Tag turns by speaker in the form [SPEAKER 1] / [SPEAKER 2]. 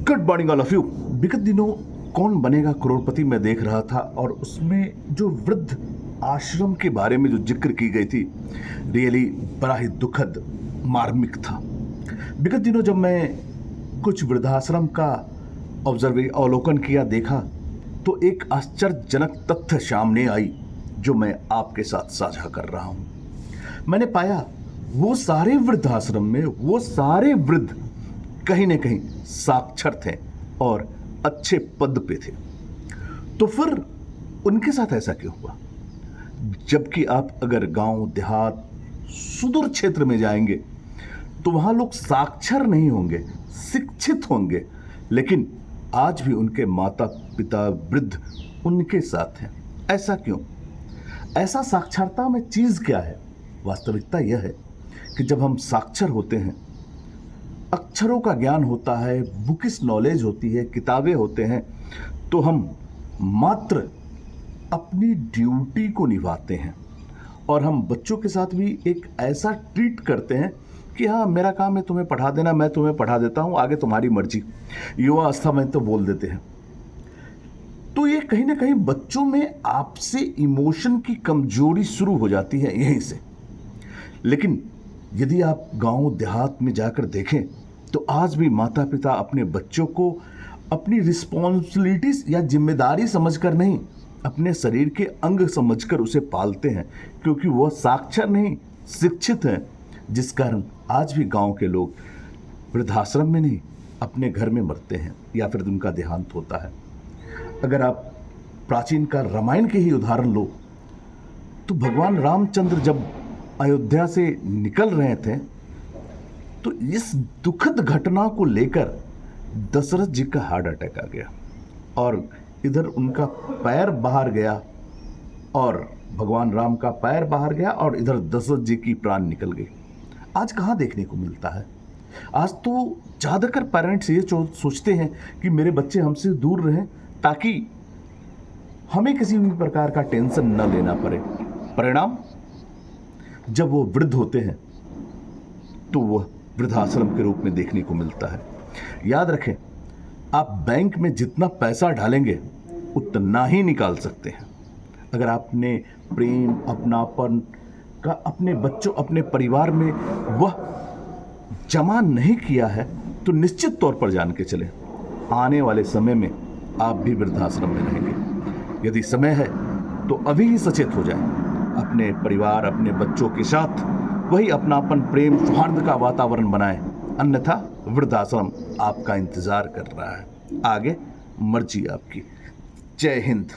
[SPEAKER 1] Good morning all of you. विगत दिनों कौन बनेगा करोड़पति में देख रहा था और उसमें जो वृद्ध आश्रम के बारे में जो जिक्र की गई थी, रियली बड़ा ही दुखद मार्मिक था। विगत दिनों जब मैं कुछ वृद्धाश्रम का अवलोकन किया, देखा तो एक आश्चर्यजनक तथ्य सामने आई जो मैं आपके साथ साझा कर रहा हूं। मैंने पाया वो सारे वृद्धाश्रम में वो सारे वृद्ध कहीं न कहीं साक्षर थे और अच्छे पद पे थे। तो फिर उनके साथ ऐसा क्यों हुआ? जबकि आप अगर गांव देहात सुदूर क्षेत्र में जाएंगे तो वहां लोग साक्षर नहीं होंगे, शिक्षित होंगे, लेकिन आज भी उनके माता पिता वृद्ध उनके साथ हैं। ऐसा क्यों? ऐसा साक्षरता में चीज क्या है? वास्तविकता यह है कि जब हम साक्षर होते हैं, अक्षरों का ज्ञान होता है, बुकिश नॉलेज होती है, किताबें होते हैं, तो हम मात्र अपनी ड्यूटी को निभाते हैं। और हम बच्चों के साथ भी एक ऐसा ट्रीट करते हैं कि हाँ, मेरा काम है तुम्हें पढ़ा देना, मैं तुम्हें पढ़ा देता हूँ, आगे तुम्हारी मर्जी। युवा अवस्था में तो बोल देते हैं। तो ये कहीं ना कहीं बच्चों में आपसे इमोशन की कमजोरी शुरू हो जाती है यहीं से। लेकिन यदि आप गांव देहात में जाकर देखें तो आज भी माता पिता अपने बच्चों को अपनी रिस्पॉन्सिबिलिटीज या जिम्मेदारी समझकर नहीं, अपने शरीर के अंग समझकर उसे पालते हैं, क्योंकि वह साक्षर नहीं, शिक्षित हैं। जिस कारण आज भी गांव के लोग वृद्धाश्रम में नहीं, अपने घर में मरते हैं या फिर उनका देहांत होता है। अगर आप प्राचीन काल रामायण के ही उदाहरण लो तो भगवान रामचंद्र जब अयोध्या से निकल रहे थे तो इस दुखद घटना को लेकर दशरथ जी का हार्ट अटैक आ गया और इधर उनका पैर बाहर गया और भगवान राम का पैर बाहर गया और इधर दशरथ जी की प्राण निकल गई। आज कहाँ देखने को मिलता है? आज तो ज़्यादातर पेरेंट्स ये सोचते हैं कि मेरे बच्चे हमसे दूर रहें ताकि हमें किसी भी प्रकार का टेंशन न लेना पड़े। परिणाम, जब वो वृद्ध होते हैं तो वह वृद्धाश्रम के रूप में देखने को मिलता है। याद रखें, आप बैंक में जितना पैसा डालेंगे उतना ही निकाल सकते हैं। अगर आपने प्रेम, अपनापन का अपने बच्चों, अपने परिवार में वह जमा नहीं किया है तो निश्चित तौर पर जान के चले, आने वाले समय में आप भी वृद्धाश्रम में रहेंगे। यदि समय है तो अभी ही सचेत हो जाएं, अपने परिवार, अपने बच्चों के साथ वही अपनापन, प्रेम, सौहार्द का वातावरण बनाएं, अन्यथा वृद्धाश्रम आपका इंतजार कर रहा है। आगे मर्जी आपकी। जय हिंद।